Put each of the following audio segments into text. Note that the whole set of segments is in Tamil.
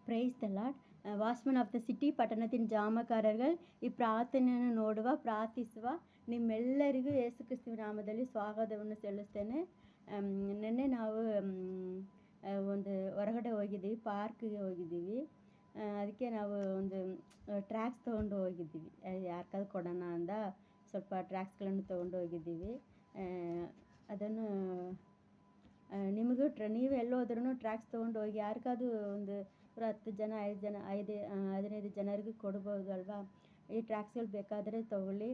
Praise the lord. Watchman of the city ಪಟ್ಟಣದ ಜಾಮಕಾರர்கள் ಪ್ರಾರ್ಥನೆಯನ್ನು ನೋಡುವ ಪ್ರಾರ್ಥಿಸುವ ನಿಮ್ಮೆಲ್ಲರಿಗೂ ಯೇಸು ಕ್ರಿಸ್ತುವಿನ ನಾಮದಲ್ಲಿ ಸ್ವಾಗತವನ್ನು ಸಲ್ಲಿಸ್ತೇನೆ. ನಿನ್ನೆ ನಾವು ಒಂದು ಹೊರಗಡೆ ಹೋಗಿದ್ದೀವಿ, ಪಾರ್ಕ್ಗೆ ಹೋಗಿದ್ದೀವಿ. ಅದಕ್ಕೆ ನಾವು ಒಂದು ಟ್ರ್ಯಾಕ್ಸ್ ತೊಗೊಂಡು ಹೋಗಿದ್ದೀವಿ, ಯಾರಿಗಾದ್ರು ಕೊಡೋಣ ಅಂದ ಸ್ವಲ್ಪ ಟ್ರ್ಯಾಕ್ಸ್ಗಳನ್ನು ತೊಗೊಂಡು ಹೋಗಿದ್ದೀವಿ. ಅದನ್ನು ನಿಮಗೂ ನೀವು ಎಲ್ಲೋದ್ರೂ ಟ್ರ್ಯಾಕ್ಸ್ ತೊಗೊಂಡು ಹೋಗಿ ಯಾರಿಗಾದ್ರು ಒಂದು 10 ಜನ 5 ಜನ 15 ಜನರಿಗೂ ಕೊಡ್ಬೋದು ಅಲ್ವಾ. ಈ ಟ್ರ್ಯಾಕ್ಸ್ಗಳು ಬೇಕಾದರೆ ತೊಗೊಳ್ಳಿ.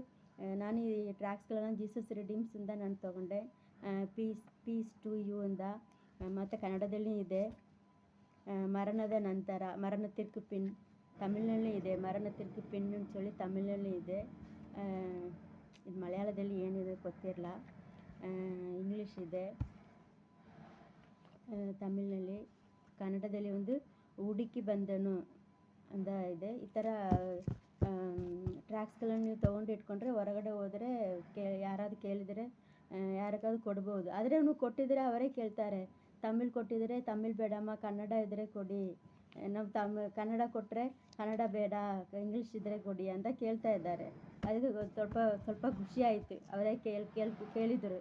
ನಾನು ಈ ಟ್ರ್ಯಾಕ್ಸ್ಗಳನ್ನು ಜೀಸಸ್ ರಿಡೀಮ್ಸಿಂದ ನಾನು ತೊಗೊಂಡೆ, ಪೀಸ್ ಟು ಯು ಇಂದ. ಮತ್ತು ಕನ್ನಡದಲ್ಲಿ ಇದೆ ಮರಣದ ನಂತರ, ಮರಣத்திற்கு பின் ತಮಿಳಿನಲ್ಲಿ ಇದೆ, ಮರಣத்திற்கு பின் ಅಂತ ಹೇಳಿ ತಮಿಳಿನಲ್ಲಿ ಇದೆ. ಇದು ಮಲಯಾಳದಲ್ಲಿ ಏನಿದೆ ಗೊತ್ತಿರಲ್ಲ, ಇಂಗ್ಲೀಷ್ ಇದೆ, ತಮಿಳಿನಲ್ಲಿ. ಕನ್ನಡದಲ್ಲಿ ಒಂದು ಹುಡುಕಿ ಬಂದನು ಅಂತ ಇದೆ. ಈ ಥರ ಟ್ರ್ಯಾಕ್ಸ್ಗಳನ್ನು ನೀವು ತೊಗೊಂಡು ಇಟ್ಕೊಂಡ್ರೆ ಹೊರಗಡೆ ಹೋದರೆ ಯಾರಾದ್ರು ಕೇಳಿದರೆ ಯಾರಿಗಾದ್ರು ಕೊಡ್ಬೋದು. ಆದರೆ ನೀವು ಕೊಟ್ಟಿದ್ರೆ ಅವರೇ ಕೇಳ್ತಾರೆ, ತಮಿಳ್ ಕೊಟ್ಟಿದ್ರೆ ತಮಿಳ್ ಬೇಡಮ್ಮ, ಕನ್ನಡ ಇದ್ದರೆ ಕೊಡಿ. ನಾವು ಕನ್ನಡ ಕೊಟ್ಟರೆ ಕನ್ನಡ ಬೇಡ, ಇಂಗ್ಲೀಷ್ ಇದ್ದರೆ ಕೊಡಿ ಅಂತ ಕೇಳ್ತಾ ಇದ್ದಾರೆ. ಅದು ಸ್ವಲ್ಪ ಖುಷಿ ಆಯಿತು. ಅವರೇ ಕೇಳಿದರು,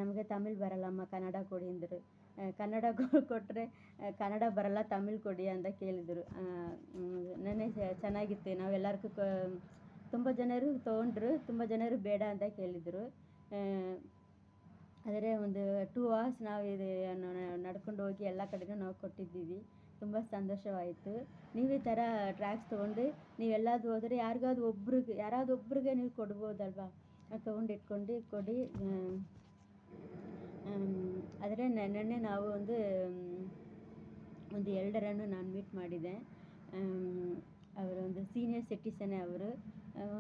ನಮಗೆ ತಮಿಳ್ ಬರಲ್ಲಮ್ಮ, ಕನ್ನಡ ಕೊಡಿ ಅಂದರು. ಕನ್ನಡ ಕೊಟ್ಟರೆ ಕನ್ನಡ ಬರಲ್ಲ, ತಮಿಳ್ ಕೊಡಿ ಅಂತ ಕೇಳಿದರು. ನೆನ್ನೆ ಚೆನ್ನಾಗಿತ್ತು. ನಾವೆಲ್ಲರಿಗೂ ತುಂಬ ಜನರು ತೊಗೊಂಡ್ರು, ತುಂಬ ಜನರು ಬೇಡ ಅಂತ ಕೇಳಿದರು. ಆದರೆ ಒಂದು 2 hours ನಾವು ಇದು ನಡ್ಕೊಂಡು ಹೋಗಿ ಎಲ್ಲ ಕಡೆನೂ ನಾವು ಕೊಟ್ಟಿದ್ದೀವಿ. ತುಂಬ ಸಂತೋಷವಾಯಿತು. ನೀವು ಈ ಥರ ಟ್ರ್ಯಾಕ್ಸ್ ತೊಗೊಂಡು ನೀವೆಲ್ಲಾದರೂ ಹೋದರೆ ಯಾರಾದರೂ ಒಬ್ರಿಗೆ ನೀವು ಕೊಡ್ಬೋದಲ್ವಾ. ತೊಗೊಂಡು ಇಟ್ಕೊಂಡು ಕೊಡಿ. ಆದರೆ ನೆನ್ನೆ ನಾವು ಒಂದು ಎಲ್ಡರನ್ನು ನಾನು ಮೀಟ್ ಮಾಡಿದೆ. ಅವರು ಒಂದು ಸೀನಿಯರ್ ಸಿಟಿಸನ್. ಅವರು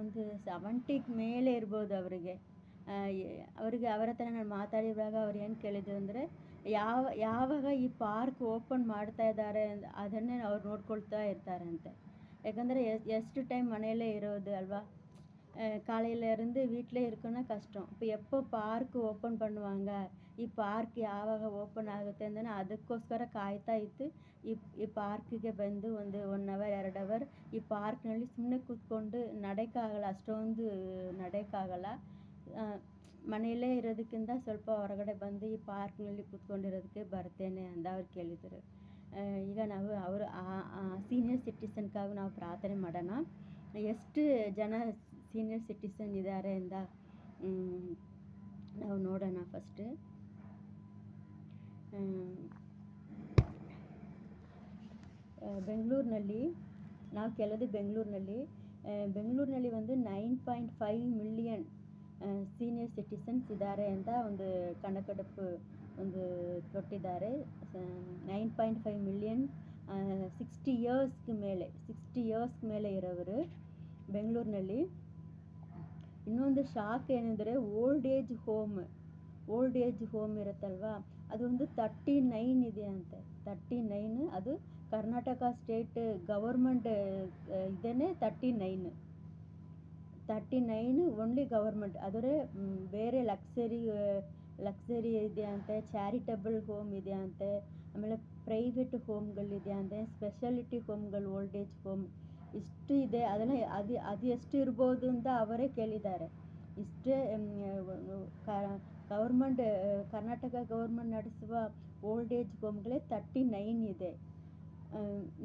ಒಂದು 70 ಮೇಲೆ ಇರ್ಬೋದು ಅವರಿಗೆ. ಅವರ ಹತ್ರ ನಾನು ಮಾತಾಡಿದಾಗ ಅವ್ರು ಏನು ಕೇಳಿದ್ರು ಅಂದರೆ, ಯಾವಾಗ ಈ ಪಾರ್ಕ್ ಓಪನ್ ಮಾಡ್ತಾ ಇದ್ದಾರೆ ಅದನ್ನೇ ಅವ್ರು ನೋಡ್ಕೊಳ್ತಾ ಇರ್ತಾರಂತೆ. ಯಾಕಂದರೆ ಎಷ್ಟು ಟೈಮ್ ಮನೆಯಲ್ಲೇ ಇರೋದು ಅಲ್ವಾ, காலையில் இருந்து வீட்டிலே இருக்கணும்னா கஷ்டம். இப்போ எப்போ பார்க் ಓಪನ್ பண்ணுவாங்க, ಈ ಪಾರ್ಕ್ ಯಾವಾಗ ಓಪನ್ ಆಗುತ್ತೆ ಅಂದರೆ ಅದಕ್ಕೋಸ್ಕರ ಕಾಯ್ತಾ ಇತ್ತು. ಈ ಪಾರ್ಕಿಗೆ ಬಂದು ಒಂದು 1 hour 2 hour ಈ ಪಾರ್ಕ್ನಲ್ಲಿ ಸುಮ್ಮನೆ ಕೂತ್ಕೊಂಡು ನಡೆಯೋಕ್ಕಾಗಲ್ಲ, ಅಷ್ಟೊಂದು ನಡೆಯೋಕ್ಕಾಗಲ್ಲ. ಮನೆಯಲ್ಲೇ ಇರೋದಕ್ಕಿಂತ ಸ್ವಲ್ಪ ಹೊರಗಡೆ ಬಂದು ಈ ಪಾರ್ಕ್ನಲ್ಲಿ ಕೂತ್ಕೊಂಡಿರೋದಕ್ಕೆ ಬರ್ತೇನೆ ಅಂತ ಅವ್ರು ಕೇಳಿದರು. ಈಗ ನಾವು ಅವರು ಸೀನಿಯರ್ ಸಿಟಿಸನ್ಗಾಗಿ ನಾವು ಪ್ರಾರ್ಥನೆ ಮಾಡೋಣ. ಎಷ್ಟು ಜನ ಸೀನಿಯರ್ ಸಿಟಿಸನ್ ಇದ್ದಾರೆ ಅಂತ ನಾವು ನೋಡೋಣ ಫಸ್ಟ್. ಬೆಂಗಳೂರಿನಲ್ಲಿ ನಾವು ಕೆಲವು ಬೆಂಗಳೂರಿನಲ್ಲಿ ಒಂದು 9.5 million ಸೀನಿಯರ್ ಸಿಟಿಸನ್ಸ್ ಇದ್ದಾರೆ ಅಂತ ಒಂದು ಕಣಕಡಪು ಒಂದು ಕೊಟ್ಟಿದ್ದಾರೆ. 9.5 million 60 years ಮೇಲೆ ಇರೋರು ಬೆಂಗಳೂರಿನಲ್ಲಿ. ಇನ್ನೊಂದು ಶಾಕ್ ಏನಂದರೆ ಓಲ್ಡ್ ಏಜ್ ಹೋಮ್ ಇರುತ್ತಲ್ವಾ, ಅದೊಂದು 39 ಇದೆ ಅಂತೆ. 39 ಅದು ಕರ್ನಾಟಕ ಸ್ಟೇಟ್ ಗವರ್ಮೆಂಟ್ ಇದೇನೆ. 39 ಓನ್ಲಿ ಗವರ್ಮೆಂಟ್. ಆದರೆ ಬೇರೆ ಲಕ್ಸರಿ ಇದೆ ಅಂತೆ, ಚಾರಿಟಬಲ್ ಹೋಮ್ ಇದೆ ಅಂತೆ, ಆಮೇಲೆ ಪ್ರೈವೇಟ್ ಹೋಮ್ಗಳಿದೆ ಅಂತೆ, ಸ್ಪೆಷಾಲಿಟಿ ಹೋಮ್ಗಳು, ಓಲ್ಡ್ ಏಜ್ ಹೋಮ್ ಇಷ್ಟು ಇದೆ. ಅದನ್ನು ಅದು ಎಷ್ಟು ಇರ್ಬೋದು ಅಂತ ಅವರೇ ಕೇಳಿದ್ದಾರೆ. ಇಷ್ಟೇ ಕರ್ನಾಟಕ ಗೌರ್ಮೆಂಟ್ ನಡೆಸುವ ಓಲ್ಡ್ ಏಜ್ ಹೋಮ್ಗಳೇ 39 ಇದೆ.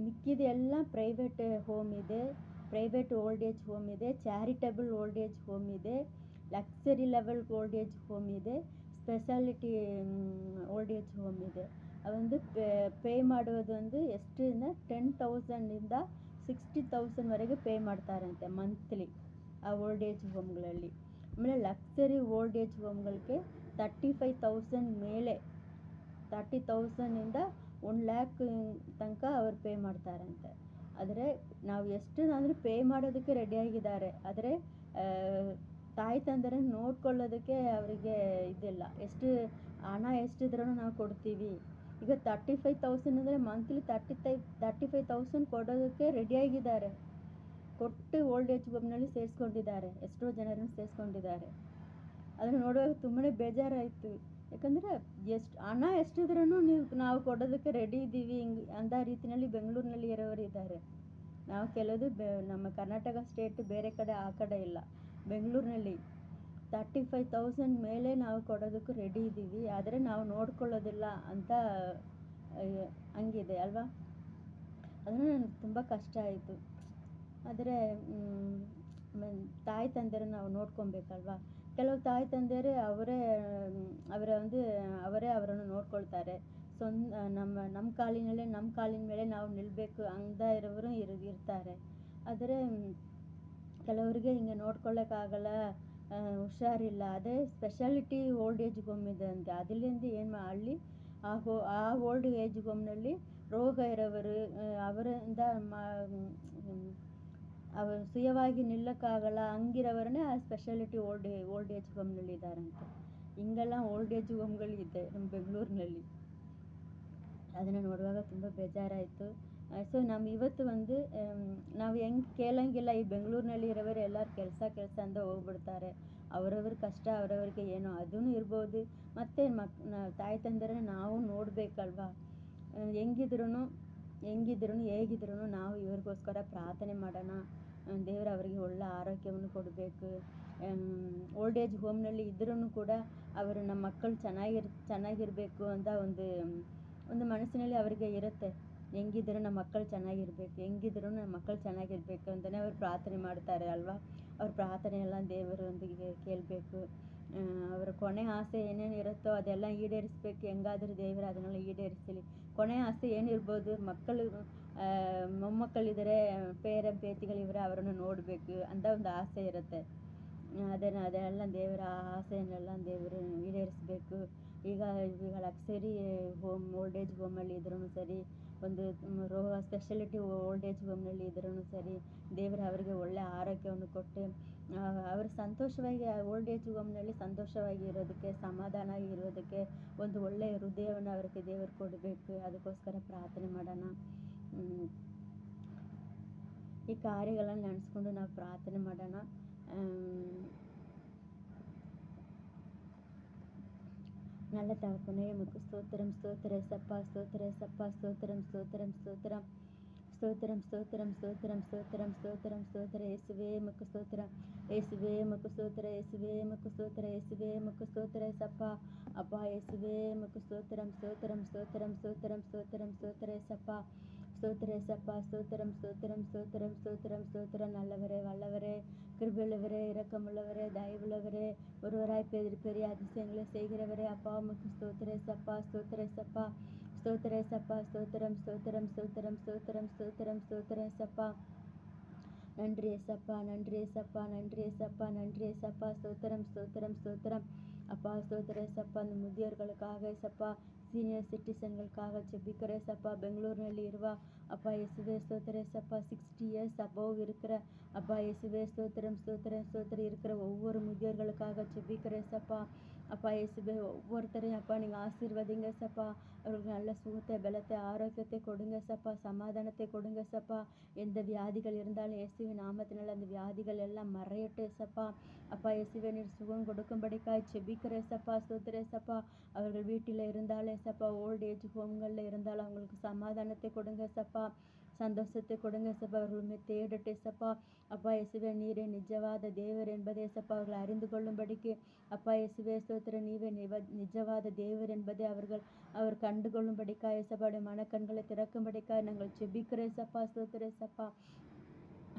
ಮಿಕ್ಕಿದೆಲ್ಲ ಪ್ರೈವೇಟ್ ಹೋಮ್ ಇದೆ, ಪ್ರೈವೇಟ್ ಓಲ್ಡ್ ಏಜ್ ಹೋಮ್ ಇದೆ, ಚಾರಿಟಬಲ್ ಓಲ್ಡ್ ಏಜ್ ಹೋಮ್ ಇದೆ, luxury level old age home ಇದೆ, ಸ್ಪೆಷಾಲಿಟಿ ಓಲ್ಡ್ ಏಜ್ ಹೋಮ್ ಇದೆ. ಅದೊಂದು ಪೇ ಮಾಡೋದು ಒಂದು ಎಷ್ಟರಿಂದ 10,000 60,000ವರೆಗೆ ಪೇ ಮಾಡ್ತಾರಂತೆ ಮಂತ್ಲಿ ಆ ಓಲ್ಡ್ ಏಜ್ ಹೋಮ್ಗಳಲ್ಲಿ. ಆಮೇಲೆ ಲಕ್ಸರಿ ಓಲ್ಡ್ ಏಜ್ ಹೋಮ್ಗಳಿಗೆ 35,000 ಮೇಲೆ, 30,000 1 lakh ತನಕ ಅವ್ರು ಪೇ ಮಾಡ್ತಾರಂತೆ. ಆದರೆ ನಾವು ಎಷ್ಟು ಅಂದರೆ ಪೇ ಮಾಡೋದಕ್ಕೆ ರೆಡಿಯಾಗಿದ್ದಾರೆ. ಆದರೆ ತಾಯಿ ತಂದರೆ ನೋಡ್ಕೊಳ್ಳೋದಕ್ಕೆ ಅವರಿಗೆ ಇದಿಲ್ಲ. ಹಣ ಎಷ್ಟಿದ್ರೂ ನಾವು ಕೊಡ್ತೀವಿ. ಈಗ 35,000 ಅಂದರೆ ಮಂತ್ಲಿ 35,000 ಕೊಡೋದಕ್ಕೆ ರೆಡಿಯಾಗಿದ್ದಾರೆ. ಕೊಟ್ಟು ಓಲ್ಡ್ ಏಜ್ ಹೋಮ್ನಲ್ಲಿ ಸೇರಿಸ್ಕೊಂಡಿದ್ದಾರೆ, ಎಷ್ಟೋ ಜನರನ್ನು ಸೇರಿಸ್ಕೊಂಡಿದ್ದಾರೆ. ಅದನ್ನು ನೋಡುವಾಗ ತುಂಬಾ ಬೇಜಾರಾಯಿತು. ಯಾಕಂದರೆ ಹಣ ಎಷ್ಟಿದ್ರೂ ನಾವು ಕೊಡೋದಕ್ಕೆ ರೆಡಿ ಇದ್ದೀವಿ ಅಂಥ ರೀತಿಯಲ್ಲಿ ಬೆಂಗಳೂರಿನಲ್ಲಿ ಇರೋರು ಇದ್ದಾರೆ. ನಾವು ಕೆಲವುದು ನಮ್ಮ ಕರ್ನಾಟಕ ಸ್ಟೇಟ್ ಬೇರೆ ಕಡೆ ಆ ಕಡೆ ಇಲ್ಲ, ಬೆಂಗಳೂರಿನಲ್ಲಿ 35,000 ಮೇಲೆ ನಾವು ಕೊಡೋದಕ್ಕೂ ರೆಡಿ ಇದ್ದೀವಿ. ಆದರೆ ನಾವು ನೋಡ್ಕೊಳ್ಳೋದಿಲ್ಲ ಅಂತ ಹಂಗಿದೆ ಅಲ್ವಾ. ಅದನ್ನು ನನಗೆ ತುಂಬ ಕಷ್ಟ ಆಯಿತು. ಆದರೆ ತಾಯಿ ತಂದೆಯರು ನಾವು ನೋಡ್ಕೊಬೇಕಲ್ವ. ಕೆಲವು ತಾಯಿ ತಂದೆಯರೇ ಅವರೇ ಅವರನ್ನು ನೋಡ್ಕೊಳ್ತಾರೆ. ನಮ್ಮ ಕಾಲಿನ ಮೇಲೆ ನಾವು ನಿಲ್ಲಬೇಕು ಅಂದ ಇರೋರು ಇರ್ತಾರೆ. ಆದರೆ ಕೆಲವರಿಗೆ ಹಿಂಗೆ ನೋಡ್ಕೊಳ್ಳೋಕ್ಕಾಗಲ್ಲ, ಹುಷಾರಿಲ್ಲ. ಅದೇ ಸ್ಪೆಷಾಲಿಟಿ ಓಲ್ಡ್ ಏಜ್ ಹೋಮ್ ಇದೆ ಅಂತೆ. ಅದರಿಂದ ಏನು ಅಲ್ಲಿ ಆ ಓಲ್ಡ್ ಏಜ್ ಹೋಮ್ನಲ್ಲಿ ರೋಗ ಇರೋವರು, ಅವರಿಂದ ಅವರು ಸುಯವಾಗಿ ನಿಲ್ಲಕ್ಕಾಗಲ್ಲ ಹಂಗಿರೋವರನ್ನೇ ಆ ಸ್ಪೆಷಾಲಿಟಿ ಓಲ್ಡ್ ಏಜ್ ಹೋಮ್ನಲ್ಲಿ ಇದ್ದಾರಂತೆ. ಹಿಂಗೆಲ್ಲ ಓಲ್ಡ್ ಏಜ್ ಹೋಮ್ಗಳಿದೆ ನಮ್ಮ ಬೆಂಗಳೂರಿನಲ್ಲಿ. ಅದನ್ನು ನೋಡುವಾಗ ತುಂಬ ಬೇಜಾರಾಯಿತು. ಸೊ ನಾವು ಇವತ್ತು ನಾವು ಹೆಂಗೆ ಕೇಳೋಂಗಿಲ್ಲ. ಈ ಬೆಂಗಳೂರಿನಲ್ಲಿ ಇರೋವರು ಎಲ್ಲರೂ ಕೆಲಸ ಅಂತ ಹೋಗ್ಬಿಡ್ತಾರೆ. ಅವರವ್ರ ಕಷ್ಟ ಅವರವ್ರಿಗೆ ಏನೋ ಅದೂ ಇರ್ಬೋದು. ಮತ್ತು ತಾಯಿ ತಂದೆಯರನ್ನ ನಾವು ನೋಡಬೇಕಲ್ವ. ಹೇಗಿದ್ರೂ ನಾವು ಇವ್ರಿಗೋಸ್ಕರ ಪ್ರಾರ್ಥನೆ ಮಾಡೋಣ. ದೇವರು ಅವರಿಗೆ ಒಳ್ಳೆ ಆರೋಗ್ಯವನ್ನು ಕೊಡಬೇಕು. ಓಲ್ಡ್ ಏಜ್ ಹೋಮ್ನಲ್ಲಿ ಇದ್ರೂ ಕೂಡ ಅವರು ನಮ್ಮ ಮಕ್ಕಳು ಚೆನ್ನಾಗಿರಬೇಕು ಅಂತ ಒಂದು ಮನಸ್ಸಿನಲ್ಲಿ ಅವರಿಗೆ ಇರುತ್ತೆ. ಹೆಂಗಿದ್ರು ನಮ್ಮ ಮಕ್ಕಳು ಚೆನ್ನಾಗಿರಬೇಕು ಅಂತಲೇ ಅವ್ರು ಪ್ರಾರ್ಥನೆ ಮಾಡ್ತಾರೆ ಅಲ್ವಾ. ಅವ್ರ ಪ್ರಾರ್ಥನೆ ಎಲ್ಲ ದೇವರೊಂದಿಗೆ ಕೇಳಬೇಕು. ಅವರ ಕೊನೆ ಆಸೆ ಏನೇನು ಇರುತ್ತೋ ಅದೆಲ್ಲ ಈಡೇರಿಸ್ಬೇಕು. ಹೆಂಗಾದರೂ ದೇವರು ಅದನ್ನೆಲ್ಲ ಈಡೇರಿಸಲಿ. ಕೊನೆ ಆಸೆ ಏನಿರ್ಬೋದು, ಮೊಮ್ಮಕ್ಕಳಿದ್ದಾರೆ, ಪೇತಿಗಳಿವರೆ, ಅವರನ್ನು ನೋಡಬೇಕು ಅಂತ ಒಂದು ಆಸೆ ಇರುತ್ತೆ. ಅದೆಲ್ಲ ದೇವರ ಆಸೆಯನ್ನೆಲ್ಲ ದೇವರು ಈಡೇರಿಸಬೇಕು. ಈಗ ಲಕ್ಸರಿ ಓಲ್ಡ್ ಏಜ್ ಹೋಮಲ್ಲಿ ಇದ್ರೂ ಸರಿ, ಒಂದು ಸ್ಪೆಷಾಲಿಟಿ ಓಲ್ಡ್ ಏಜ್ ಹೋಮ್ನಲ್ಲಿ ಇದ್ರೂ ಸರಿ, ದೇವರು ಅವರಿಗೆ ಒಳ್ಳೆ ಆರೋಗ್ಯವನ್ನು ಕೊಟ್ಟು ಅವರು ಸಂತೋಷವಾಗಿ ಓಲ್ಡ್ ಏಜ್ ಹೋಮ್ನಲ್ಲಿ ಸಂತೋಷವಾಗಿ ಇರೋದಕ್ಕೆ, ಸಮಾಧಾನ ಇರೋದಕ್ಕೆ ಒಂದು ಒಳ್ಳೆಯ ಹೃದಯವನ್ನು ಅವರಿಗೆ ದೇವರು ಕೊಡಬೇಕು. ಅದಕ್ಕೋಸ್ಕರ ಪ್ರಾರ್ಥನೆ ಮಾಡೋಣ. ಈ ಕಾರ್ಯಗಳನ್ನು ನೆನೆಸ್ಕೊಂಡು ನಾವು ಪ್ರಾರ್ಥನೆ ಮಾಡೋಣ. நல்ல தகப்பனே, உமக்கு ஸ்தோத்திரம் ஏசப்பா, ஸ்தோத்திரம் ஏசப்பா, ஸ்தோத்திரம் இயேசுவே உமக்கு ஸ்தோத்திரம், இயேசுவே உமக்கு ஸ்தோத்திரம், இயேசுவே உமக்கு ஸ்தோத்திரம், இயேசுவே உமக்கு ஸ்தோத்திரம் ஏசப்பா. அப்பா இயேசுவே உமக்கு ஸ்தோத்திரம் ஏசப்பா, ஸ்தோத்திரம் ஏசப்பா, ஸ்தோத்திரம். நல்லவரே, வல்லவரே, கிருபையுள்ளவரே, இரக்கமுள்ளவரே, தயவுள்ளவரே, ஒருவராய் பெரிய அதிசயங்களை செய்கிறவரே, அப்பா உமக்கு ஸ்தோத்திரம் ஏசப்பா, ஸ்தோத்திரம் ஏசப்பா, ஸ்தோத்திரம் ஏசப்பா. நன்றி ஏசப்பா, ஸ்தோத்திரம். அப்பா ஸ்தோத்திரம் ஏசப்பா. அந்த முதியோர்களுக்காக ஏசப்பா, சீனியர் சிட்டிசன்களுக்காக ஜெபிக்கிறேன் ஏசப்பா. பெங்களூರಿನಲ್ಲಿ ಇರುವ அப்பா இயேசுவே ஸ்தோத்திரம் ஏசப்பா. 60 years above இருக்கிற அப்பா இயேசுவே ஸ்தோத்திரம் இருக்கிற ஒவ்வொரு முதியோர்களுக்காக ஜெபிக்கிறேன் ஏசப்பா. அப்பா இயேசுவே ஒவ்வொருத்தரையும் அப்பா நீங்கள் ஆசீர்வதிங்க ஏசப்பா. அவர்களுக்கு நல்ல சுகத்தை, பலத்தை, ஆரோக்கியத்தை கொடுங்க ஏசப்பா. சமாதானத்தை கொடுங்க ஏசப்பா. எந்த வியாதிகள் இருந்தாலும் இயேசுவின் நாமத்தினால் அந்த வியாதிகள் எல்லாம் மறையட்டும் ஏசப்பா. அப்பா இயேசுவே நீர் சுகம் கொடுக்கும்படிக்காய் ஜெபிக்கிறேன் ஏசப்பா. ஸ்தோத்திரம் ஏசப்பா. அவர்கள் வீட்டில் இருந்தாலும் ஏசப்பா, ஓல்ட் ஏஜ் ஹோம்களில் இருந்தாலும் அவங்களுக்கு சமாதானத்தை கொடுங்க ஏசப்பா, சந்தோஷத்தை கொடுங்க ஏசப்பா. அவர்களுமே தேடட்டு ஏசப்பா. அப்பா இயேசுவே நீரே நிஜவாத தேவர் என்பதை ஏசப்பா அவர்கள் அறிந்து கொள்ளும்படிக்கு அப்பா இயேசுவே ஸ்தோத்திரம், நீவே நிஜவாத தேவர் என்பதை அவர் கண்டுகொள்ளும்படிக்காய் ஏசப்பாவுடைய மனக்கண்களை திறக்கும்படிக்காய் நாங்கள் ஜெபிக்கிறோம் ஏசப்பா. ஸ்தோத்திரம் ஏசப்பா.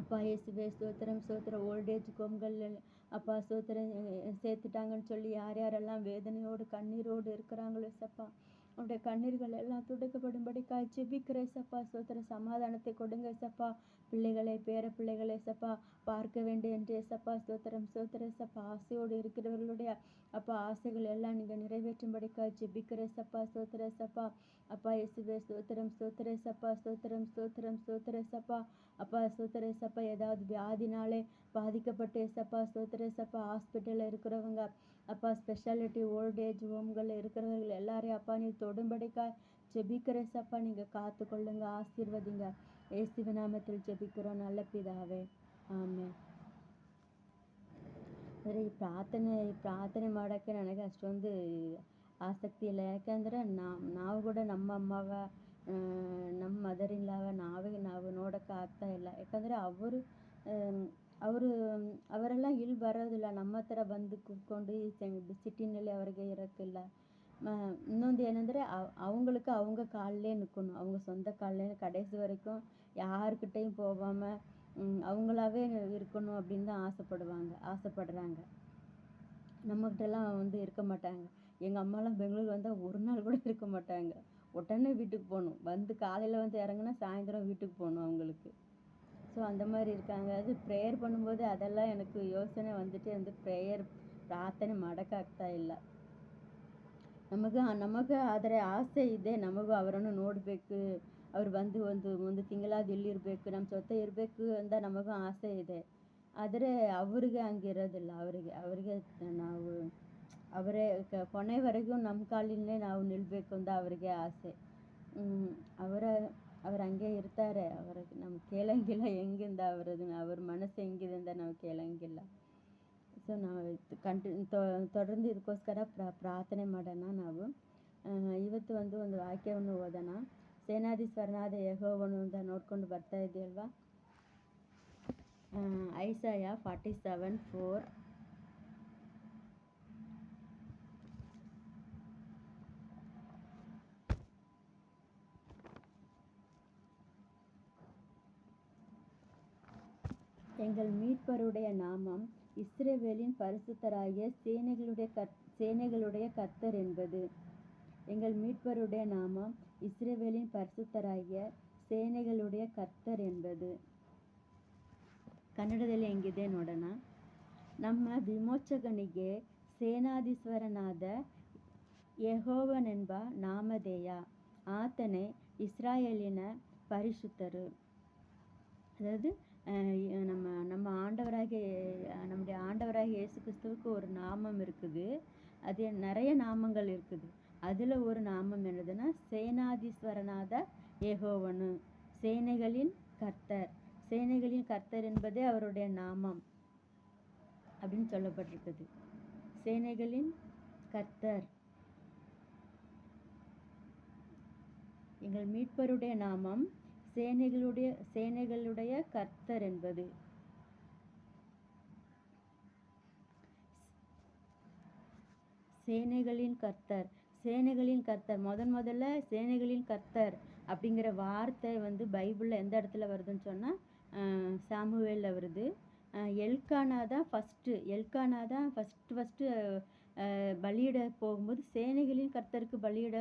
அப்பா இயேசுவே ஸ்தோத்திரம். ஓல்ட் ஏஜ் ஹோம்கள் அப்பா ஸ்தோத்திரம் சேர்த்துட்டாங்கன்னு சொல்லி யாரெல்லாம் வேதனையோடு கண்ணீரோடு இருக்கிறாங்களோ ஏசப்பா, அவருடைய கண்ணீர்கள் எல்லாம் துடைக்கப்படும்படிக்காய் ஜெபிக்கிறேன் ஏசப்பா. ஸ்தோத்திரம். சமாதானத்தை கொடுங்க ஏசப்பா. பிள்ளைகளை, பேர பிள்ளைகளை ஏசப்பா பார்க்க வேண்டும் என்று ஏசப்பா. ஸ்தோத்திரம் ஏசப்பா. ஆசையோடு இருக்கிறவர்களுடைய அப்பா ஆசைகள் எல்லாம் நீங்கள் நிறைவேற்றும்படிக்காய் ஜெபிக்கிறேன் ஏசப்பா. ஸ்தோத்திரம் ஏசப்பா. அப்பா இயேசுவே ஸ்தோத்திரம் ஏசப்பா. ஸ்தோத்திரம் ஏசப்பா. அப்பா ஸ்தோத்திரம் ஏசப்பா. ஏதாவது வியாதினாலே பாதிக்கப்பட்டு ஏசப்பா, ஸ்தோத்திரம் ஏசப்பா, ஹாஸ்பிட்டலில் இருக்கிறவங்க அப்பா, ஸ்பெஷாலிட்டி ஓல்ட் ஏஜ் ஹோம்களில் இருக்கிறவர்கள் எல்லாரையும் அப்பா நீ தொடும்படிக்காய் ஜெபிக்கிறேன் ஏசப்பா. நீங்கள் காத்து கொள்ளுங்க, ஆசீர்வதிங்க. இயேசுவின் நாமத்தில் ஜெபிக்கிறோம் நல்ல பிதாவே, ಆಮೇನ್. ಆದರೆ ಈ ಪ್ರಾರ್ಥನೆ ಮಾಡೋಕ್ಕೆ ನನಗೆ ಅಷ್ಟೊಂದು ಆಸಕ್ತಿ ಇಲ್ಲ. ಯಾಕೆಂದರೆ ನಾವು ಕೂಡ ನಮ್ಮ ಅಮ್ಮವ ನಮ್ಮ ಮದರ್ ಇನ್ ಲಾವ ನಾವು ನೋಡೋಕ್ಕೆ ಆಗ್ತಾ ಇಲ್ಲ. ಯಾಕಂದರೆ ಅವರು ಅವರೆಲ್ಲ ಇಲ್ಲಿ ಬರೋದಿಲ್ಲ, ನಮ್ಮ ಹತ್ರ ಬಂದು ಕೂತ್ಕೊಂಡು ಈ ಸಿಟಿನಲ್ಲಿ அவರಿಗೆ இறக்கில்ல. இன்னொன்று ಏನಂದರೆ அவங்களுக்கு அவங்க காலிலே நிற்கணும், அவங்க சொந்த காலிலே கடைசி வரைக்கும் யாருக்கிட்டையும் போகாமல் அவங்களாவே இருக்கணும் அப்படின்னு தான் ஆசைப்படுறாங்க. நம்மக்கிட்டலாம் வந்து இருக்க மாட்டாங்க. எங்கள் அம்மாலாம் பெங்களூர் வந்தால் ஒரு நாள் கூட இருக்க மாட்டாங்க. உடனே வீட்டுக்கு போகணும். வந்து காலையில் வந்து இறங்குனா சாயந்தரம் வீட்டுக்கு போகணும் அவங்களுக்கு. ஸோ அந்த மாதிரி இருக்காங்க. அது ப்ರೇಯರ್ பண்ணும்போது ಅದೆಲ್ಲ எனக்கு ಯೋಚನೆ வந்துட்டு வந்து ಪ್ರಾರ್ಥನೆ ಮಾಡೋಕ್ಕಾಗ್ತಾ ಇಲ್ಲ. ನಮಗೆ ಆದರೆ ಆಸೆ ಇದೆ, ನಮಗೂ ಅವರನ್ನು ನೋಡಬೇಕು, ಅವ್ರು ಬಂದು ಒಂದು ತಿಂಗಳಾದ ಇಲ್ಲಿರಬೇಕು, ನಮ್ಮ ಜೊತೆ ಇರಬೇಕು ಅಂತ ನಮಗೂ ಆಸೆ ಇದೆ. ಆದರೆ ಅವ್ರಿಗೆ ಹಂಗಿರೋದಿಲ್ಲ. ಅವರಿಗೆ ನಾವು ಅವರೇ ಕೊನೆವರೆಗೂ ನಮ್ಮ ಕಾಲಿನಲ್ಲೇ ನಾವು ನಿಲ್ಲಬೇಕು ಅಂತ ಅವರಿಗೆ ಆಸೆ. ಅವ್ರು ಹಂಗೆ ಇರ್ತಾರೆ. ಅವ್ರಿಗೆ ನಮ್ಗೆ ಕೇಳಂಗಿಲ್ಲ ಹೆಂಗಿಂದ ಅವ್ರ ಮನಸ್ಸು ಹೆಂಗಿದೆ ಅಂತ ನಾವು ಕೇಳಂಗಿಲ್ಲ. ಸೊ ನಾವು தொடர்ந்து ಇದಕ್ಕೋಸ್ಕರ ಪ್ರಾರ್ಥನೆ ಮಾಡೋಣ. ನಾವು ಇವತ್ತು ಒಂದು ವಾಕ್ಯವನ್ನು ಓದೋಣ. ಸೇನಾಧೀಶ್ವರನಾದ ಯೆಹೋವನು ಅಂತ ನೋಡ್ಕೊಂಡು ಬರ್ತಾ ಇದೆಯಲ್ವಾ. ಐಸಾಯ 47:4. எங்கள் மீட்பருடைய நாமம் இஸ்ரவேலின் பரிசுத்தராகிய சேனைகளுடைய கர்த்தர் என்பது. எங்கள் மீட்பருடைய நாமம் இஸ்ரவேலின் பரிசுத்தರಾಗಿಯ ಸೇನೆகளுடைய ಕರ್ತರ್ ಎಂಬುದು. ಕನ್ನಡದಲ್ಲಿ ಹೆಂಗಿದೆ ನೋಡೋಣ. ನಮ್ಮ ವಿಮೋಚಕನಿಗೆ ಸೇನಾಧೀಶ್ವರನಾದ ಯೆಹೋವನೆಂಬ ನಾಮಧೇಯ. ಆತನೇ இஸ்ராயேலின பரிசுத்தரு. அதாவது நம்முடைய ஆண்டவராகிய இயேசு கிறிஸ்துவுக்கு ஒரு நாமம் இருக்குது. அது நிறைய நாமங்கள் இருக்குது. அதில் ஒரு நாமம் என்னதுன்னா சேனாதீஸ்வரனாத யெகோவனு, சேனைகளின் கர்த்தர். சேனைகளின் கர்த்தர் என்பதே அவருடைய நாமம் அப்படின்னு சொல்லப்பட்டிருக்குது. சேனைகளின் கர்த்தர். எங்கள் மீட்பருடைய நாமம் சேனைகளுடைய கர்த்தர் என்பது. சேனைகளின் கர்த்தர் முதல்ல சேனைகளின் கர்த்தர் அப்படிங்கிற வார்த்தை வந்து பைபிளில் எந்த இடத்துல வருதுன்னு சொன்னால் சாமுவேலில் வருது. எல்கானா தான் ஃபஸ்ட்டு பலியிட போகும்போது சேனைகளின் கர்த்தருக்கு பலியிட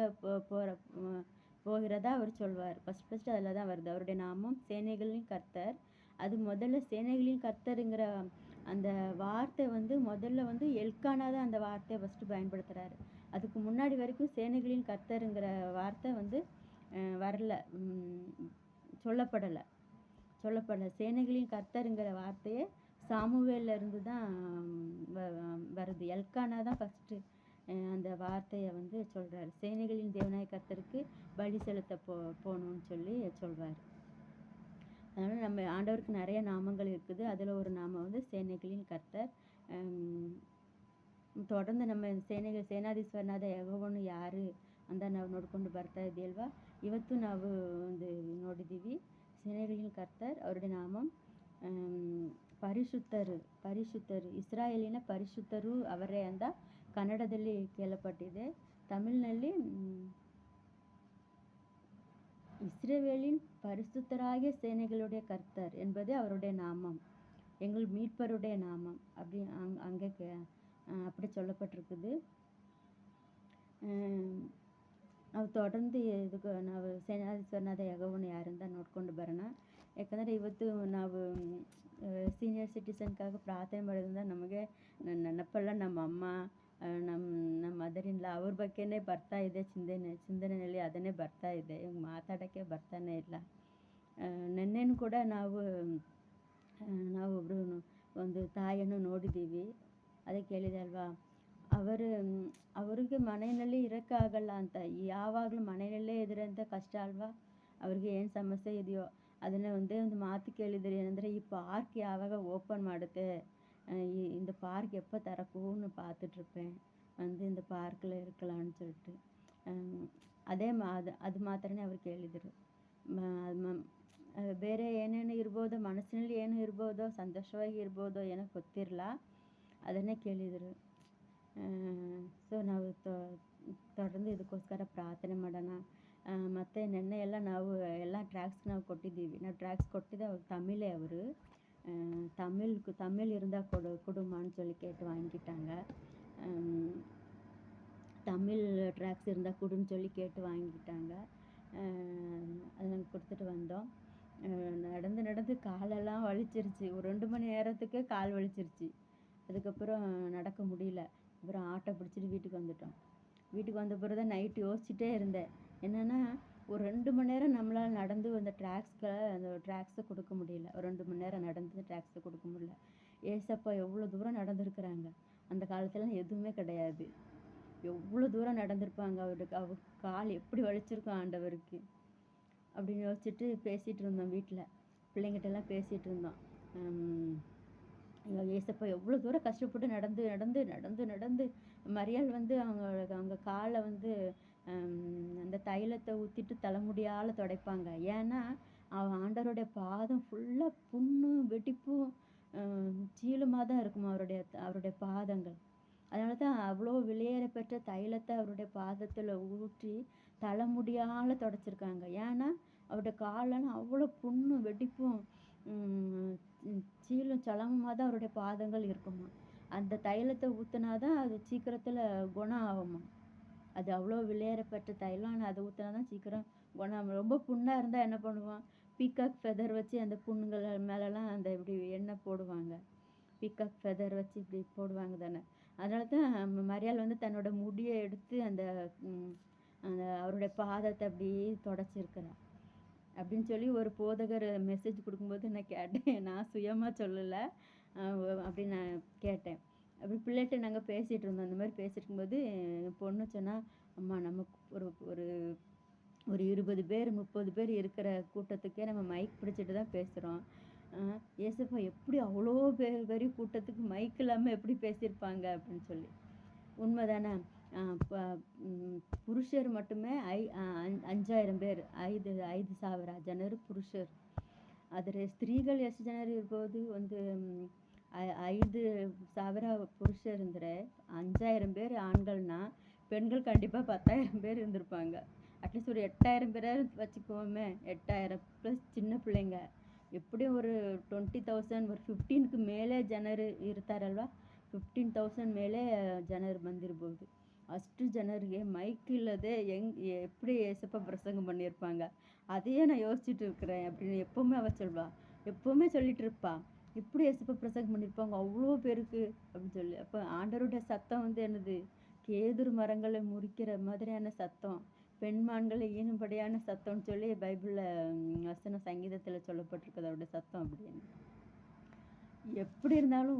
போகிறதா அவர் சொல்வார். ஃபஸ்ட்டு அதில் தான் வருது. அவருடைய நாமம் சேனைகளின் கர்த்தர். அது முதல்ல சேனைகளின் கர்த்தருங்கிற அந்த வார்த்தை முதல்ல எல்கானா தான் அந்த வார்த்தையை ஃபஸ்ட்டு பயன்படுத்துகிறாரு. அதுக்கு முன்னாடி வரைக்கும் சேனைகளின் கர்த்தருங்கிற வார்த்தை வரல, சொல்லப்படலை. சேனைகளின் கர்த்தருங்கிற வார்த்தையை சாமுவேல்ல இருந்து தான் வருது. எல்கானா தான் ஃபஸ்ட்டு அந்த வார்த்தையை சொல்கிறார். சேனைகளின் தேவனாய கர்த்தருக்கு பலி செலுத்த போகணும்னு சொல்வார். அதனால் நம்ம ஆண்டவருக்கு நிறைய நாமங்கள் இருக்குது. அதில் ஒரு நாமம் சேனைகளின் கர்த்தர். தொடர்ந்து நம்ம ಸೇನಾಧೀಶ್ವರನಾದ ಯೆಹೋವನು ಯಾರು ಅಂತ ನಾವು ನೋಡ್ಕೊಂಡು ಬರ್ತಾ ಇದ್ದೀವಲ್ವಾ. ಇವತ್ತು ನಾವು ನೋಡಿದ್ದೀವಿ ಸೇನೆಗಳಿನ ಕರ್ತರ್. ಅವರುடைய ನಾಮம் ಪರಿಶುದ್ಧರು. ಇಸ್ರಾಯೇಲಿನ ಪರಿಶುದ್ಧರು ಅವರೇ ಅಂತ ಕನ್ನಡದಲ್ಲಿ ಕೇಳப்பட்டிದೆ. ತಮಿಳಿನಲ್ಲಿ இஸ்ரவேலின் பரிசுத்தராகிய சேனைகளுடைய கர்த்தர் என்பது அவருடைய நாமம், எங்கள் மீட்பருடைய நாமம் அப்படி அங்கே அப்படி சொல்லப்பட்டிருக்குது. ನಾವು தொடர்ந்து ಇದಕ್ಕೆ ನಾವು ಸೇನಾಧೀಶ್ವರನಾದ ಯೆಹೋವನು ಯಾರು ಅಂತ ನೋಡ್ಕೊಂಡು ಬರೋಣ. ಯಾಕಂದರೆ ಇವತ್ತು ನಾವು ಸೀನಿಯರ್ ಸಿಟಿಸನ್ಗಾಗಿ ಪ್ರಾರ್ಥನೆ ಮಾಡೋದ್ರಿಂದ ನಮಗೆ ನೆನಪೆಲ್ಲ ನಮ್ಮ ಅಮ್ಮ, ನಮ್ಮ ಮದರ್ ಇನ್ ಲಾ ಅವ್ರ ಬಗ್ಗೆನೇ ಬರ್ತಾ ಇದೆ. ಚಿಂತನೆಯಲ್ಲಿ ಅದನ್ನೇ ಬರ್ತಾ ಇದೆ. ಇವಾಗ ಮಾತಾಡೋಕ್ಕೆ ಬರ್ತಾನೆ ಇಲ್ಲ. ನೆನ್ನೆನೂ ಕೂಡ ನಾವು ಒಬ್ಬರು ಒಂದು ತಾಯಿಯನ್ನು ನೋಡಿದ್ದೀವಿ. ಅದಕ್ಕೆ ಹೇಳಿದೆ ಅಲ್ವಾ, ಅವ್ರಿಗೆ ಮನೆಯಲ್ಲಿ ಇರೋಕ್ಕಾಗಲ್ಲ ಅಂತ, ಯಾವಾಗಲೂ ಮನೆಯಲ್ಲೇ ಇದ್ರೆ ಅಂತ ಕಷ್ಟ ಅಲ್ವಾ. ಅವ್ರಿಗೆ ಏನು ಸಮಸ್ಯೆ ಇದೆಯೋ ಅದನ್ನೇ ಒಂದೇ ಒಂದು ಮಾತು ಕೇಳಿದ್ರು. ಏನಂದರೆ ಈ பார்க் யாವಾಗ ஓப்பன் ಮಾಡುತ್ತೆ, இந்த பார்க் எப்போ திறக்கும்னு பார்த்துட்ருப்பேன். வந்து இந்த பார்க்கில் இருக்கலாம்னு சொல்லிட்டு. ಅದು ಮಾತ್ರನೇ ಅವ್ರು ಕೇಳಿದರು. ಬೇರೆ ಏನೇನು ಇರ್ಬೋದು, ಮನಸ್ಸಿನಲ್ಲಿ ಏನು ಇರ್ಬೋದೋ, ಸಂತೋಷವಾಗಿ ಇರ್ಬೋದೋ ಏನೋ ಗೊತ್ತಿರಲ್ಲ, ಅದನ್ನೇ ಕೇಳಿದರು. ಸೊ ನಾವು தொடர்ந்து ಇದಕ್ಕೋಸ್ಕರ ಪ್ರಾರ್ಥನೆ ಮಾಡೋಣ. ಮತ್ತು ನೆನ್ನೆ ಎಲ್ಲ ನಾವು ಎಲ್ಲ ಟ್ರ್ಯಾಕ್ಸ್ ನಾವು ಕೊಟ್ಟಿದ್ದೀವಿ. ನಾವು ಟ್ರ್ಯಾಕ್ಸ್ ಕೊಟ್ಟಿದ್ದೆ ಅವ್ರು தமிழே அவர் தமிழ் இருந்தால் கொடுமான்னு சொல்லி கேட்டு வாங்கிட்டாங்க. தமிழ் ட்ராக்ஸ் இருந்தால் கொடுன்னு சொல்லி கேட்டு வாங்கிட்டாங்க. அதை நாங்கள் கொடுத்துட்டு வந்தோம். நடந்து காலெல்லாம் வலிச்சிருச்சு. ஒரு 2 மணி நேரத்துக்கு கால் வலிச்சிருச்சு. அதுக்கப்புறம் நடக்க முடியல. அப்புறம் ஆட்டோ பிடிச்சிட்டு வீட்டுக்கு வந்துட்டோம். வீட்டுக்கு வந்த பிறகு தான் நைட்டு யோசிச்சுட்டே இருந்தேன். என்னென்னா, ஒரு 2 மணி நேரம் நம்மளால் நடந்து அந்த ட்ராக்ஸை கொடுக்க முடியல. ஒரு 2 மணி நேரம் நடந்து ட்ராக்ஸை கொடுக்க முடியல. ஏசப்பா எவ்வளோ தூரம் நடந்திருக்கிறாங்க. அந்த காலத்துலலாம் எதுவுமே கிடையாது. எவ்வளோ தூரம் நடந்திருப்பாங்க. அவர் கால் எப்படி வலிச்சிருக்கும் ஆண்டவருக்கு அப்படின்னு யோசிச்சுட்டு பேசிகிட்டு இருந்தோம். வீட்டில் பிள்ளைங்கிட்டலாம் பேசிகிட்டு இருந்தோம். ஏசப்பா எவ்வளோ தூரம் கஷ்டப்பட்டு நடந்து மரியாள் வந்து அவங்க காலை வந்து அந்த தைலத்தை ஊற்றிட்டு தலைமுடியால் துடைப்பாங்க. ஏன்னா ஆண்டவருடைய பாதம் ஃபுல்லாக புண்ணும் வெடிப்பும் சீலுமாக தான் இருக்குமா அவருடைய பாதங்கள். அதனால தான் அவ்வளோ விலையேற பெற்ற தைலத்தை அவருடைய பாதத்தில் ஊற்றி தலைமுடியால் துடைச்சிருக்காங்க. ஏன்னா அவருடைய காலெல்லாம் அவ்வளோ புண்ணும் வெடிப்பும் சீலும் சலமுமாக தான் அவருடைய பாதங்கள் இருக்குமா. அந்த தைலத்தை ஊற்றினா தான் அது சீக்கிரத்தில் குணம் ஆகுமா. அது அவ்வளோ விலையேறப்பட்ட தைலம். ஆனால் அதை ஊற்றினா தான் சீக்கிரம் குணம். ரொம்ப புண்ணாக இருந்தால் என்ன பண்ணுவான், பீகாக் ஃபெதர் வச்சு அந்த புண்ணுங்கள் மேலெலாம் அந்த இப்படி எண்ணெய் போடுவாங்க. பீகாக் ஃபெதர் வச்சு இப்படி போடுவாங்க தானே. அதனால தான் மரியாள் வந்து தன்னோட முடியை எடுத்து அந்த அவருடைய பாதத்தை அப்படியே தொடச்சிருக்கிறார் அப்படின்னு சொல்லி ஒரு போதகர் மெசேஜ் கொடுக்கும்போது நான் கேட்டேன். நான் சுயமாக சொல்லலை, அப்படின்னு நான் கேட்டேன். அப்படி பிள்ளைகிட்ட நாங்கள் பேசிகிட்டு இருந்தோம். அந்த மாதிரி பேசிட்டு இருக்கும்போது என் பொண்ணு சொன்னால், அம்மா நமக்கு ஒரு 20 பேர் 30 பேர் இருக்கிற கூட்டத்துக்கே நம்ம மைக் பிடிச்சிட்டு தான் பேசுகிறோம். ஏசப்பா எப்படி அவ்வளோ பெரிய கூட்டத்துக்கு மைக் இல்லாமல் எப்படி பேசியிருப்பாங்க அப்படின்னு சொல்லி. உண்மை தானே. ಪುರುಷರು மட்டுமே 5000 பேர், 5,000 ಜನರು ಪುರುಷರು. ಆದರೆ ಸ್ತ್ರೀಗಳು ಎಷ್ಟು ಜನರು ಇರ್ಬೋದು? ಒಂದು 5,000 புருஷர் 5000 பேர் ஆண்கள்னா, பெண்கள் கண்டிப்பாக 10,000 பேர் இருந்திருப்பாங்க. அட்லீஸ்ட் ஒரு 8,000 பேராவது வச்சுக்குவோமே. 8,000 ப்ளஸ் சின்ன பிள்ளைங்க. எப்படியும் ஒரு 20,000 ஒரு 15க்கு ಮೇಲೆ ಜನರು ಇರ್ತಾರಲ್ವ. 15,000 ಮೇಲೆ ಜನರು ಬಂದಿರ್ಬೋದು. ಅಷ್ಟು ಜನರಿಗೆ மைக் ಇಲ್ಲದೆ எப்படி ஏசப்பா பிரசங்கம் பண்ணியிருப்பாங்க. அதையே நான் யோசிச்சுட்டு இருக்கிறேன் அப்படின்னு எப்போவுமே அவ சொல்வா. எப்போவுமே சொல்லிட்டு இருப்பா, எப்படி ஏசப்பா பிரசங்கம் பண்ணியிருப்பாங்க அவ்வளோ பேருக்கு அப்படின்னு சொல்லி. அப்போ ஆண்டவருடைய சத்தம் வந்து என்னது, கேதுரு மரங்களை முறிக்கிற மாதிரியான சத்தம், பெண்மான்களை ஈனும்படியான சத்தம்னு சொல்லி பைபிளில் வசன சங்கீதத்தில் சொல்லப்பட்டிருக்குது அவருடைய சத்தம் அப்படின்னு. எப்படி இருந்தாலும்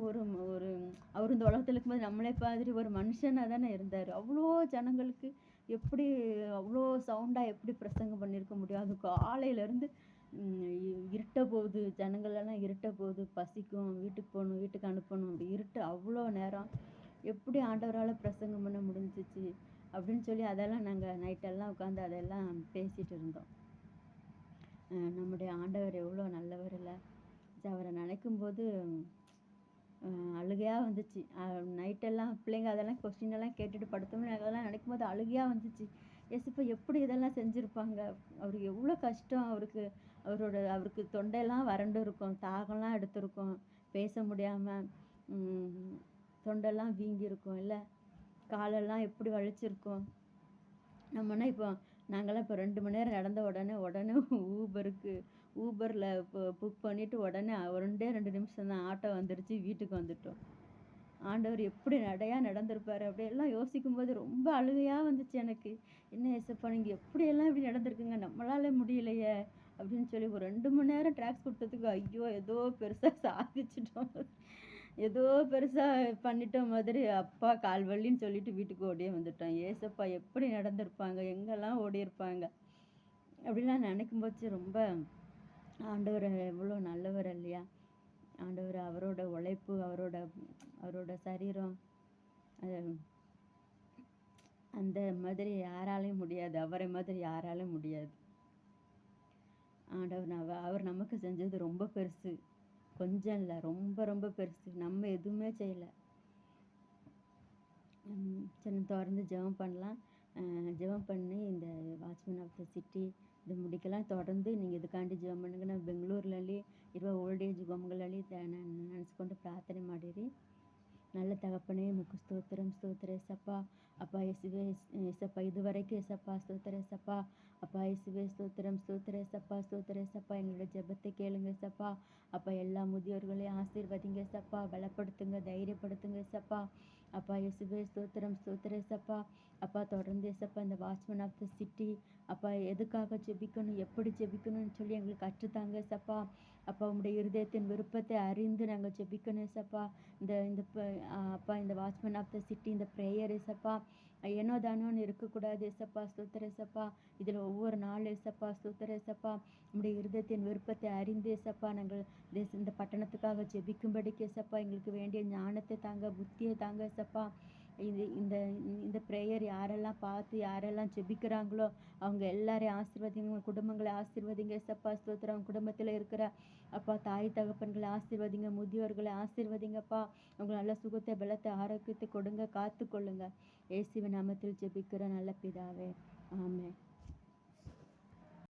அவர் இந்த உலகத்தில் இருக்கும்போது நம்மளே மாதிரி ஒரு மனுஷனாக தானே இருந்தார். அவ்வளோ ஜனங்களுக்கு எப்படி அவ்வளோ சவுண்டாக எப்படி பிரசங்கம் பண்ணியிருக்க முடியும். அது காலையிலேருந்து இருட்ட போகுது, ஜனங்களெல்லாம் இருட்ட போகுது, பசிக்கும், வீட்டுக்கு போகணும், வீட்டுக்கு அனுப்பணும், அப்படி இருட்டு அவ்வளோ நேரம் எப்படி ஆண்டவரால் பிரசங்கம் பண்ண முடிஞ்சிச்சு அப்படின்னு சொல்லி அதெல்லாம் நாங்கள் நைட்டெல்லாம் உட்காந்து அதெல்லாம் பேசிகிட்டு இருந்தோம். நம்முடைய ஆண்டவர் எவ்வளோ நல்லவர் இல்லை. அவரை நினைக்கும்போது அழுகையாக வந்துச்சு. நைட்டெல்லாம் பிள்ளைங்க அதெல்லாம் கொஸ்டினெல்லாம் கேட்டுட்டு படுத்தோம்னு அதெல்லாம் நினைக்கும்போது அழுகையாக வந்துச்சு. ஏசப்பா எப்படி இதெல்லாம் செஞ்சுருப்பாங்க. அவருக்கு எவ்வளோ கஷ்டம். அவருக்கு தொண்டையெல்லாம் வறண்டு இருக்கும், தாகம்லாம் எடுத்திருக்கும், பேச முடியாமல் தொண்டெல்லாம் வீங்கியிருக்கும் இல்லை, காலெல்லாம் எப்படி வலிச்சிருக்கும். நம்மனா இப்போ நாங்களாம் இப்போ 2 மணி நேரம் நடந்த உடனே ஊபரில் புக் பண்ணிவிட்டு உடனே 2 நிமிஷம் தான் ஆட்டோ வந்துடுச்சு, வீட்டுக்கு வந்துட்டோம். ஆண்டவர் எப்படி நடந்திருப்பார் அப்படியெல்லாம் யோசிக்கும்போது ரொம்ப அழுகையாக வந்துச்சு எனக்கு. என்ன ஏசப்பா நீங்கள் எப்படியெல்லாம் இப்படி நடந்திருக்குங்க, நம்மளால முடியலையே அப்படின்னு சொல்லி. ஒரு 2 மணி நேரம் ட்ராக்ஸ் கொடுத்ததுக்கு ஐயோ ஏதோ பெருசாக சாதிச்சிட்டோம், ஏதோ பெருசாக பண்ணிட்டோம் மாதிரி. அப்பா கால்வலின்னு சொல்லிட்டு வீட்டுக்கு ஓடியே வந்துட்டோம். ஏசப்பா எப்படி நடந்திருப்பாங்க, எங்கெல்லாம் ஓடி இருப்பாங்க அப்படின்லாம் நினைக்கும் போச்சு. ரொம்ப ஆண்டவர் எவ்வளோ நல்லவர் இல்லையா. ஆண்டவர் அவரோட உழைப்பு, அவரோட சரீரம், அந்த மாதிரி யாராலையும் முடியாது. அவரை மாதிரி யாராலும் முடியாது. அவர் நமக்கு செஞ்சது ரொம்ப பெருசு. கொஞ்சம் இல்ல. ரொம்ப ரொம்ப பெருசு. நம்ம எதுவுமே செய்யல. சரி தொடர்ந்து ஜெபம் பண்ணலாம். ஜெபம் பண்ணி இந்த வாட்ச்மேன் ஆஃப் த சிட்டி இது முடிக்கலாம். தொடர்ந்து நீங்கள் இதுக்காண்டி ಜೆಬಂ பண்ணுங்க. ನಾವು ಬೆಂಗಳೂರಲ್ಲಿ ಇರುವ ಓಲ್ಡ್ ಏಜ್ ಗೋಮ್ಗಳಲ್ಲಿ ನೆನೆಸ್ಕೊಂಡು ಪ್ರಾರ್ಥನೆ ಮಾಡಿರಿ. நல்ல தகப்பனே உமக்கு ஸ்தோத்திரம் ஏசப்பா. அப்பா இயேசுவே ஏசப்பா இதுவரைக்கும் ஏசப்பா ஸ்தோத்திரம் ஏசப்பா. அப்பா இயேசுவே ஸ்தோத்திரம் ஏசப்பா. எங்களுடைய ஜெபத்தை கேளுங்க ஏசப்பா. அப்பா எல்லா முதியோர்களையும் ஆசீர்வதிங்க ஏசப்பா. பலப்படுத்துங்க, தைரியப்படுத்துங்க ஏசப்பா. அப்பா இயேசுவே ஸ்தோத்திரம் ஏசப்பா. அப்பா தொடர்ந்து ஏசப்பா இந்த வாட்ச்மேன் ஆஃப் த சிட்டி அப்பா எதுக்காக ஜெபிக்கணும், எப்படி ஜெபிக்கணும்னு சொல்லி எங்களுக்கு கற்றுத்தாங்க ஏசப்பா. அப்பா உம்முடைய இருதயத்தின் விருப்பத்தை அறிந்து நாங்கள் ஜெபிக்கணும் ஏசப்பா. இந்த இந்த அப்பா இந்த வாட்ச்மேன் ஆஃப் த சிட்டி இந்த ப்ரேயர் ஏசப்பா ஏனோ தானோன்னு இருக்கக்கூடாது ஏசப்பா. ஸ்தோத்திரம் ஏசப்பா. இதில் ஒவ்வொரு நாள் ஏசப்பா ஸ்தோத்திரம் ஏசப்பா. நம்முடைய இருதயத்தின் விருப்பத்தை அறிந்து ஏசப்பா நாங்கள் இந்த பட்டணத்துக்காக ஜெபிக்கும்படிக்கு ஏசப்பா எங்களுக்கு வேண்டிய ஞானத்தை தாங்க, புத்தியை தாங்க ஏசப்பா. இந்த இந்த ப்ரேயர் யாரெல்லாம் பார்த்து யாரெல்லாம் ஜெபிக்கிறாங்களோ அவங்க எல்லாரையும் ஆசீர்வதிங்க, குடும்பங்களை ஆசீர்வதிங்க ஏசப்பா. ஸ்தோத்திரம். குடும்பத்தில் இருக்கிற அப்பா தாய் தகப்பன்களை ஆசீர்வதிங்க, முதியோர்களை ஆசீர்வதிங்கப்பா. அவங்க நல்ல சுகத்தை, பலத்தை, ஆரோக்கியத்தை கொடுங்க, காத்து கொள்ளுங்க. இயேசுவின் நாமத்தில் ஜெபிக்கிற நல்ல பிதாவே, ஆமென்.